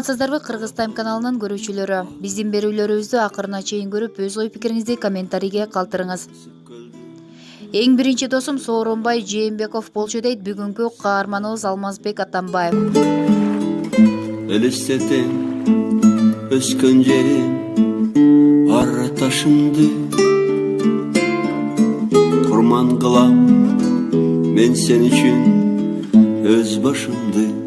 Саламатсыздарбы Кыргыз Тайм каналынын көрүүчүлөрү. Биздин берүүлөрүбүздү акырына чейин көрүп, өз ой пикириңизди комментарийге калтырыңыз. Эң биринчи досум Сооронбай Жээнбеков болчу дейт бүгүнкү каарманыбыз Алмазбек Атамбаев. Элестетем өскөн жерим ар ташымды, курман кылам мен сен үчүн өз башымды.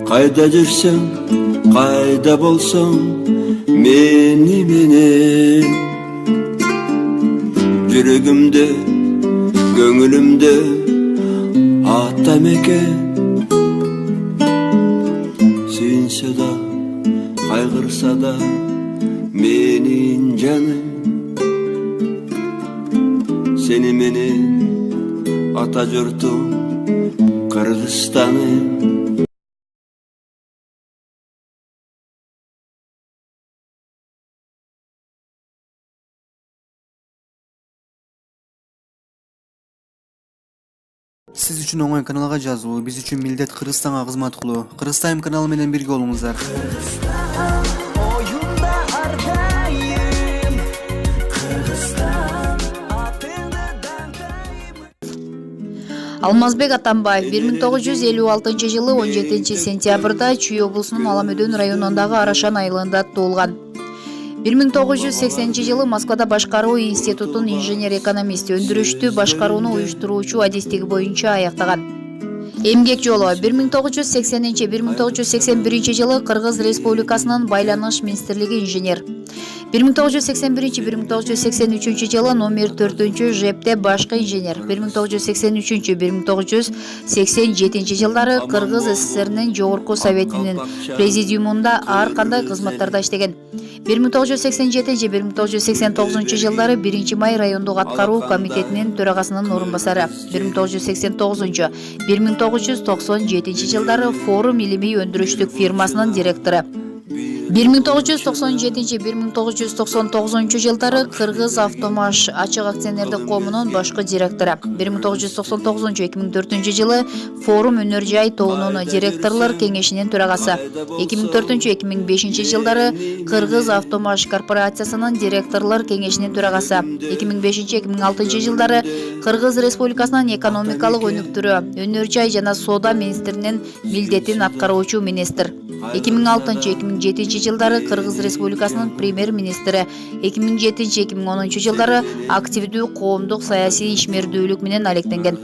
Кайда жүрсөң, кайда болсоң, мени менен жүрөгүмдө, көңүлүмдө атам экен. Сүйүнсө да, кайгырса да менин жаным, сени менен ата журтум Кыргызстаным. Сиз үчүн оңой каналга жазуу, биз үчүн милдет Кыргызстанга кызмат кылуу. Кыргыз Тайм каналы менен бирге болуңуздар. Алмазбек Атамбаев 1956 жылы 17 сентябрда Чүй облусунун Аламөдөн районундагы Арашан айылында туулган. 1980 жылы Москвада башкаруу институтун инженер-экономист, өндүрүштү башкарууну уюштуруучу адистиги боюнча аяктаган. Эмгек жолу 1980-1981 жылы Кыргыз Республикасынын Байланыш министрлиги инженер. 1981-1983 жылы номер 4 ЖЭПте башкы инженер. 1983-1987 жылдары Кыргыз СССРнин Жогорку Советинин президиумунда ар кандай кызматтарда иштеген. 1987-1989 жылдары 1 май райондук аткаруу комитетинин төрагасынын орун басары. 1989-1997 жылдары Форум илимий өндүрүштүк фирмасынын директору. 1997-1999 жылдары Кыргыз Автомаш ачык акционердик коомунун башкы директору. 1999-2004 жылы Форум Өнөр жай тобунун директорлор кеңешинин төрагасы. 2004-2005 жылдары Кыргыз Автомаш корпорациясынын директорлор кеңешинин төрагасы. 2005-2006 жылдары Кыргыз Республикасынын экономикалык өнүктүрүү, өнөр жай жана соода министринин милдетин аткаруучу министр. 2006-2007 жылдары Кыргыз Республикасынын премьер-министри. 2007-2010 жылдары активдүү коомдук саясий ишмердүүлүк менен алектенген.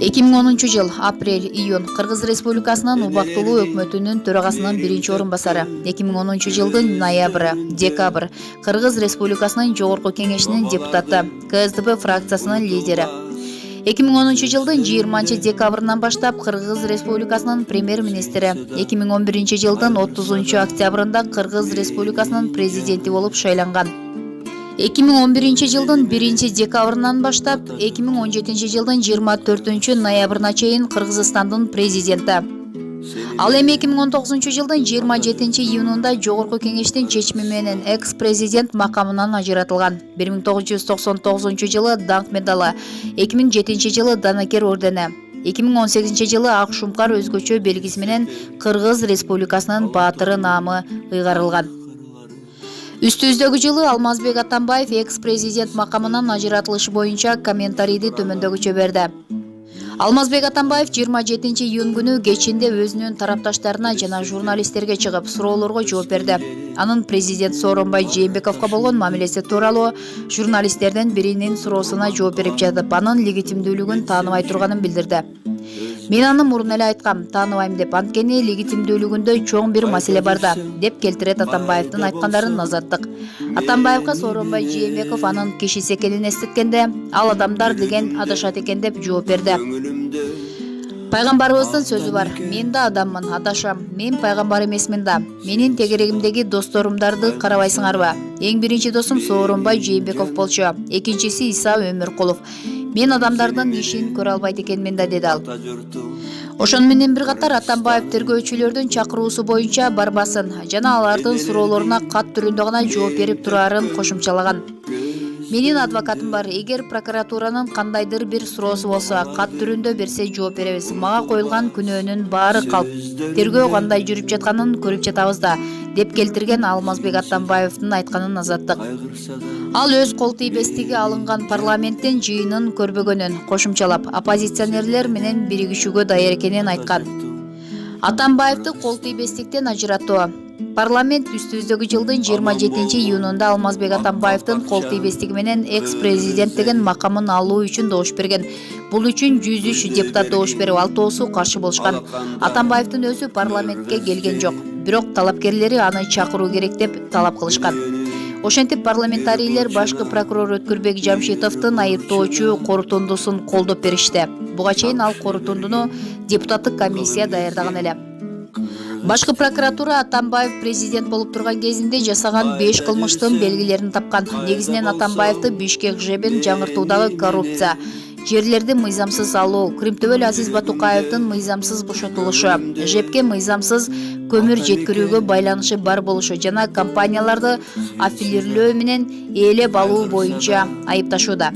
2010 жыл апрель-июнь Кыргыз Республикасынын убактылуу өкмөтүнүн төрагасынын биринчи орун басары. 2010 жылдын ноябрь-декабрь Кыргыз Республикасынын Жогорку кеңешинин депутаты, КСДП фракциясынын лидери. 2010 жылдын 20 декабрынан баштап Кыргыз Республикасынын премьер-министри. 2011 жылдын 30 октябрында Кыргыз Республикасынын президенти болуп шайланган. 2011 жылдын 1 декабрынан баштап 2017 жылдын 24 ноябрына чейин Кыргызстандын президенти. Ал эми 2019 жылдын 27 июнунда Жогорку кеңештин чечими менен экс-президент макамынан ажыратылган. 1999 жылы Даңк медалы, 2007 жылы Данакер ордени, 2018 жылы Ак Шумкар өзгөчө белгиси менен Кыргыз Республикасынын баатыры наамы ыйгарылган. Үстүбүздөгү жылы Алмазбек Атамбаев экс-президент макамынан ажыратылышы боюнча комментарийди төмөндөгүчө берди. Алмазбек Атамбаев 27 июнь күнү кечинде өзүнүн тарапташтарына жана журналисттерге чыгып суроолорго жооп берди. Анын президент Сооронбай Жээнбековго болгон мамилеси тууралуу журналисттерден биринин суроосуна жооп берип жатып, анын легитимдүүлүгүн тааныбай турганын билдирди. Мен аны мурун эле айткам, тааныбайм деп, анткени легитимдүүлүгүндө чоң бир маселе бар да, деп келтирет Атамбаевдин айткандарын Азаттык. Атамбаевга Сооронбай Жээнбеков анын кишиси экенин эстеткенде, ал адамдар деген адашат экен деп жооп берди. Пайгамбарыбыздын сөзү бар: мен да адаммын, адашам, мен пайгамбар эмесмин да. Менин тегерегимдеги досторумдарды карабайсыңарбы? Эң биринчи досум Сооронбай Жээнбеков болчу, экинчиси Иса Өмүркулов. Мен адамдардын ишин көрө албайт экенмин да, деди ал. Ошону менен бир катар Атамбаев тергөөчүлөрдүн чакыруусу боюнча барбасын жана алардын суроолоруна кат түрүндө гана жооп берип турарын кошумчалаган. Менин адвокатым бар. Эгер прокуратуранын кандайдыр бир суроосу болсо, кат түрүндө берсе жооп беребиз. Мага коюлган күнөөнүн баары калп. Тергөө кандай жүрүп жатканын көрүп жатабыз да, деп келтирген Алмазбек Атамбаевдин айтканын Азаттык. Ал өз кол тийбестиги алынган парламенттин жыйынын көрбөгөнүн кошумчалап, оппозиционерлер менен биригишүүгө даяр экенин айткан. Атамбаевди кол тийбестиктен ажыратуу. Парламент үстүбүздөгү жылдын 27-июнунда Алмазбек Атамбаевдин кол тийбестиги менен экс-президент деген макамын алуу үчүн добуш берген. Бул үчүн 103 депутат добуш берип, 6оосу каршы болушкан. Атамбаевдин өзү парламентке келген жок. Бирок талапкерлери аны чакыруу керек деп талап кылышкан. Ошентип парламентарийлер башкы прокурор Өткүрбек Жамшитовдун айыптоочу корутундусун колдоп беришти. Буга чейин ал корутундуну депутаттык комиссия даярдаган эле. Башкы прокуратура Атамбаев президент болуп турган кезинде жасаган 5 кылмыштын белгилерин тапкан. Негизинен Атамбаевди Бишкек ЖЭБин жаңыртуудагы коррупция, жерлерди мыйзамсыз алуу, Кримтөбөл Азиз Батукаевдин мыйзамсыз бошотулушу, ЖЭБке мыйзамсыз көмүр жеткирүүгө байланышы бар болушу жана компанияларды аффилирлөө менен ээлеп алуу боюнча айыпташууда.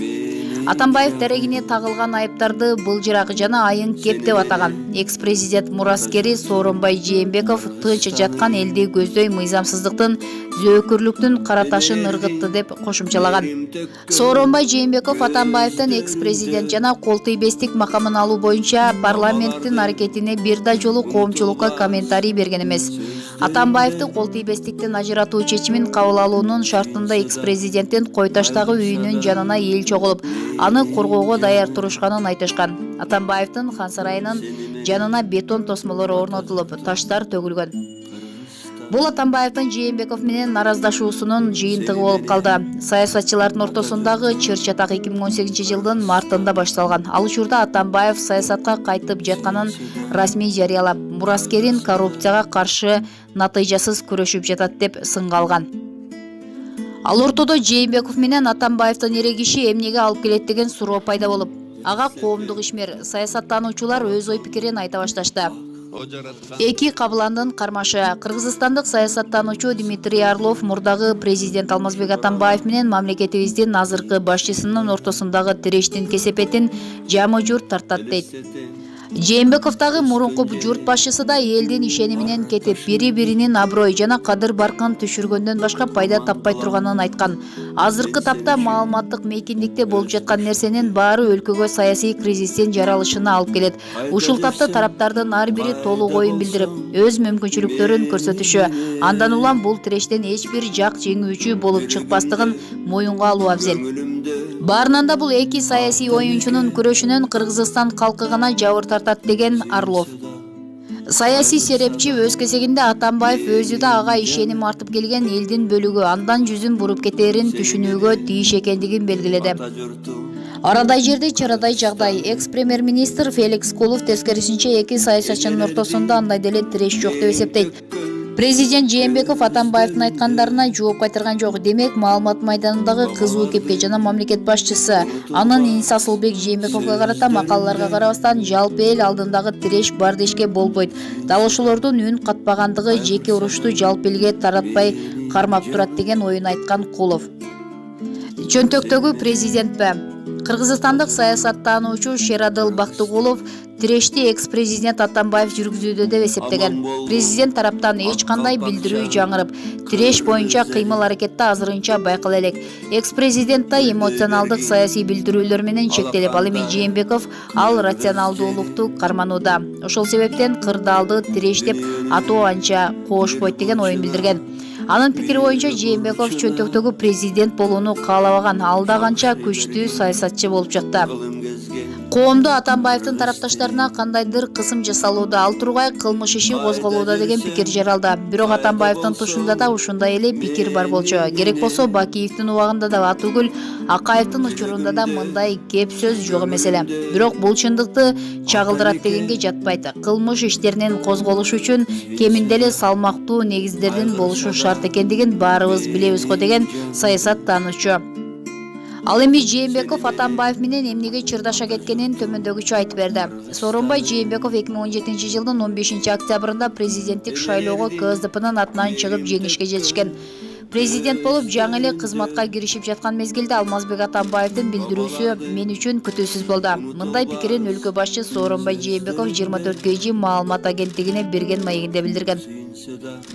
Атамбаев дарегине тагылган айыптарды былжырак жана айын кеп деп атаган. Экс-президент мураскери Сооронбай Жээнбеков тынч жаткан элди көздөй мыйзамсыздыктын, зөөкүрлүктүн кара ташын ыргытты деп кошумчалаган. Сооронбай Жээнбеков Атамбаевдин экс-президент жана кол тийбестик макамын алуу боюнча парламенттин аракетине бир да жолу коомчулукка комментарий берген эмес. Атамбаевди кол тийбестиктен ажыратуу чечимин кабыл алуунун шартында экс-президенттин Кой Таштагы үйүнүн жанына эл чогулуп, аны коргоого даяр турушканын айтышкан. Атамбаевдин Хан сарайынын жанына бетон тосмолору орнотулуп, таштар төгүлгөн. Бул Атамбаевдин Жээнбеков менен нараздашуусунун жыйынтыгы болуп калды. Саясатчылардын ортосундагы чыр-чатак 2018-жылдын мартында башталган. Ал учурда Атамбаев саясатка кайтып жатканын расмий жарыялап, мураскерин коррупцияга каршы натыйжасыз күрөшүп жатат деп сынга алган. Ал ортодо Жээнбеков менен Атамбаевдин эрегиши эмнеге алып келет деген суроо пайда болуп, ага коомдук ишмер, саясаттануучулар өз ой пикирин айта башташты. Эки кабыландын кармашы. Кыргызстандык саясаттануучу Дмитрий Орлов мурдагы президент Алмазбек Атамбаев менен мамлекетибиздин азыркы башчысынын ортосундагы тирештин кесепетин жамы журт тартат дейт. Жээнбековдагы мурунку журт башчысы да элдин ишениминен кетип, бири-биринин аброй жана кадыр баркын түшүргөндөн башка пайда таппай турганын айткан. Азыркы тапта маалыматтык мейкиндикте болуп жаткан нерсенин баары өлкөгө саясий кризистин жаралышына алып келет. Ушул тапта тараптардын ар бири толук оюн билдирип, өз мүмкүнчүлүктөрүн көрсөтүшү, андан улам бул тирештен эч бир жак жеңүүчү болуп чыкпастыгын моюнга алуу абзел. Баарынан да бул эки саясий оюнчунун күрөшүнөн Кыргызстан калкы гана жабыр тартат деген Орлов. Саясий серепчи өз кезегинде Атамбаев өзү да ага ишеним артып келген элдин бөлүгү андан жүзүн буруп кетерин түшүнүүгө тийиш экендигин белгиледи. Арадай жерде чарадай жагдай. Экс-премьер-министр Феликс Кулов тескерисинче эки саясатчынын ортосунда андай деле тиреш жок деп эсептейт. Президент Жээнбеков Атамбаевдин айткандарына жооп кайтарган жок. Демек, маалымат майданындагы кызуу кепке жана мамлекет башчысы анын иниси Асылбек Жээнбековго карата макалаларга карабастан жалпы эл алдындагы тиреш бар дешке болбойт. Дал ошолордун үн катпагандыгы жеке урушту жалпы элге таратпай кармап турат деген оюн айткан Кулов. Чөнтөктөгү президентпи? Кыргызстандык саясаттануучу Шерадыл Бактыгулов тирешти экс-президент Атамбаев жүргүзүүдө деп эсептеген. Президент тараптан эч кандай билдирүү жаңырып, тиреш боюнча кыймыл-аракетте азырынча байкала элек. Экс-президент да эмоционалдык саясий билдирүүлөр менен чектелип, ал эми Жээнбеков ал рационалдуулукту карманууда. Ошол себептен кырдаалды тиреш деп атоо анча коошпойт деген оюн билдирген. Анын пикири боюнча Жээнбеков чөнтөктөгү президент болууну каалабаган, ал да канча күчтүү саясатчы болуп чыкты. Коомдо Атамбаевдин тарапташтарына кандайдыр кысым жасалууда, ал тургай кылмыш иши козголууда деген пикир жаралды. Бирок Атамбаевдин тушунда да ушундай эле пикир бар болчу. Керек болсо Бакиевдин убагында да Атүгүл Акаевдин учурунда да мындай кеп сөз жок эмес эле. Бирок бул чындыкты чагылдырат дегенге жатпайт. Кылмыш иштеринин козголушу үчүн кеминде эле салмактуу негиздердин болушу шарт экендигин баарыбыз билебиз го деген саясаттануучу. Ал эми Жээнбеков Атамбаев менен эмнеге чырдаша кеткенин төмөндөгүчө айтып берди. Сооронбай Жээнбеков 2017-жылдын 15 октябрында президенттик шайлоого КСДПнын атынан чыгып жеңишке жетишкен. Президент болуп жаңы эле кызматка киришип жаткан мезгилде Алмазбек Атамбаевдин билдирүүсү мен үчүн күтүүсүз болду. Мындай пикирин өлкө башчы Сооронбай Жээнбеков 24 KG маалымат агенттигине берген маегинде билдирген.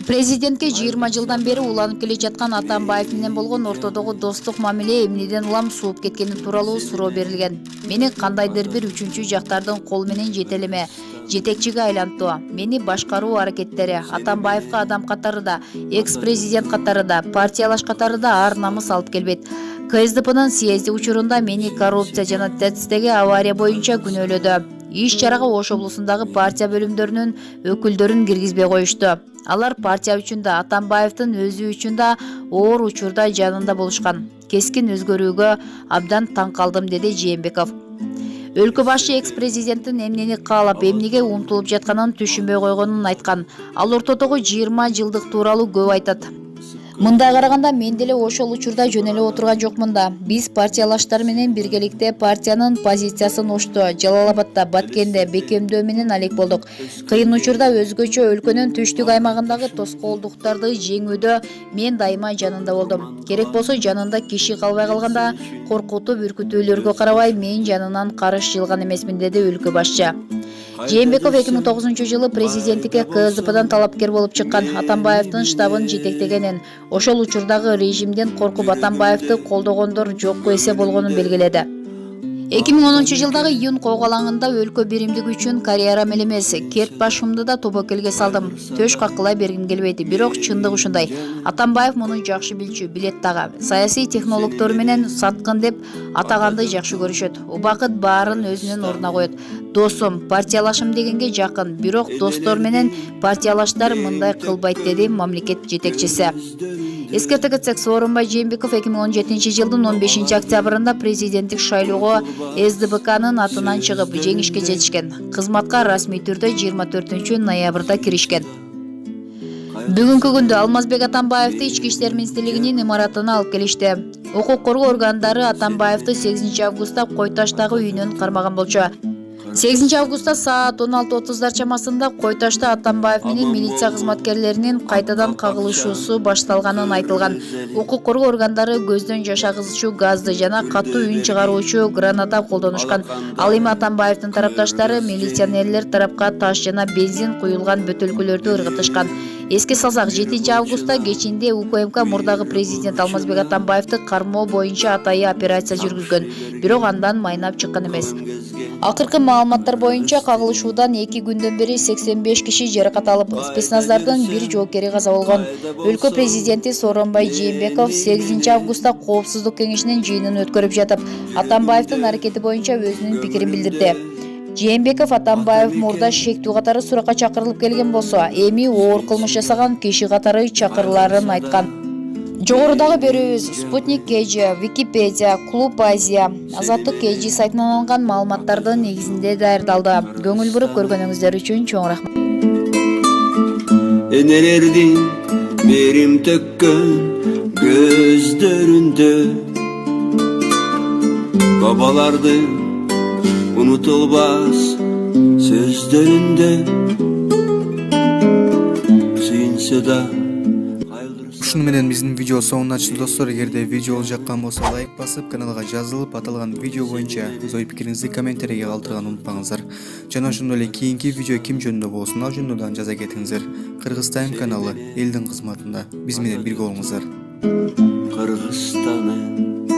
Президентке 20 жылдан бери уланып келе жаткан Атамбаев менен болгон ортодогу достук мамиле эмнеден улам сууп кеткени тууралуу суроо берилген. Мени кандайдыр бир үчүнчү жактардын колу менен жетелеме, жетекчиге айлантуу, мени башкаруу аракеттери Атамбаевка адам катары да, экс-президент катары да, партиялаш катары да ар намыс алып келбейт. КСДПнын съезди учурунда мени коррупция жана ТЭЦтеги авария боюнча күнөөлөдү. Иш-чарага Ош облусундагы партия бөлүмдөрүнүн өкүлдөрүн киргизбей коюшту. Алар партия үчүн да, Атамбаевдин өзү үчүн да оор учурда жанында болушкан. Кескин өзгөрүүгө абдан таң калдым, деди Жээнбеков. Өлкө башчы экс-президенттин эмнени каалап, эмнеге умтулуп жатканын түшүнбөй койгонун айткан. Ал ортодогу 20 жылдык тууралуу көп айтат. Мындай караганда мен деле ошол учурда жөн эле отурган жокмун да. Биз партиялаштар менен биргеликте партиянын позициясын Ошто, Жалал Абадта, Баткенде бекемдөө менен алек болдук. Кыйын учурда өзгөчө өлкөнүн түштүк аймагындагы тоскоолдуктарды жеңүүдө мен дайыма жанында болдум. Керек болсо жанында киши калбай калганда коркутуп үркүтүүлөргө карабай мен жанынан карыш жылган эмесмин, деди өлкө башчы. Жээнбеков 2009-жылы президенттикке КСДПдан талапкер болуп чыккан. Атамбаевдин штабын жетектегенин, ошол учурдагы режимден коркуп Атамбаевди колдогондор жокко эсе болгонун белгиледи. 2010-жылдагы июнь койгулаңында өлкө биримдиги үчүн карьерам эле эмес, керт башымды да тобокелге салдым. Төш каккылай бергим келбейт, бирок чындык ушундай. Атамбаев муну жакшы билчү, билет дагы. Саясий технологдор менен саткын деп атаганды жакшы көрүшөт. Убакыт баарын өзүнүн ордуна коет. Досум, партиялашым дегенге жакын, бирок достор менен партиялаштар мындай кылбайт, деди мамлекет жетекчиси. Эскерте кетсек, Сооронбай Жээнбеков 2017-жылдын 15-октябрында президенттик шайлоого СДБКнын атынан чыгып, жеңишке жетишкен. Кызматка расмий түрдө 24-ноябрда киришкен. Бүгүнкү күндө Алмазбек Атамбаевди Ички иштер министрлигинин имаратына алып келишти. Укук коргоо органдары Атамбаевди 8 августта Кой Таштагы үйүнөн кармаган болчу. 8 августта саат 16:30 чамасында Кой Ташта Атамбаев менен милиция кызматкерлеринин кайтадан кагылышуусу башталганын айтылган. Укук коргоо органдары көздөн жашагызчу газды жана катуу үн чыгаруучу граната колдонушкан. Ал эми Атамбаевдин тарапташтары милиционерлер тарапка таш жана бензин куюлган бөтөлкөлөрдү ыргытышкан. Эске салсак, 7 августта кечинде УКМК мурдагы президент Алмазбек Атамбаевди кармоо боюнча атайы операция жүргүзгөн, бирок андан майнап чыккан эмес. Акыркы маалыматтар боюнча кагылышуудан 2 күндөн бери 85 киши жаракат алып, спецназдардын бир жоокери каза болгон. Өлкө президенти Сооронбай Жээнбеков 8 августта Коопсуздук кеңешинин жыйынын өткөрүп жатып, Атамбаевдин аракети боюнча өзүнүн пикирин билдирди. Жээнбеков Атамбаев мурда шектүү катары суракка чакырылып келген болсо, эми оор кылмыш жасаган киши катары чакырыларын айткан. Жогорудагы берүүбүз Спутник KG, Википедия, Клуб Азия, Азаттык KG сайтынан алынган маалыматтардын негизинде даярдалды. Көңүл буруп көргөнүңүздөр үчүн чоң рахмат. Энелердин берим төккөн көздөрүндө, бабалардын unutulmaz sözlerinde suyunsa da Ушуну менен биздин видео соңуна чыкты достор. Эгерде видео жаккан болсо лайк басып, каналга жазылып, аталган видео боюнча өз ой пикириңизди комментарийге калтырганды унутпаңыздар. Жана ошондой эле кийинки видео ким жөнүндө болсун, ал жөнүндө да жаза кетиңиздер. Кыргыз Тайм каналы элдин кызматында биз менен бирге болуңуздар. Кыргызстаным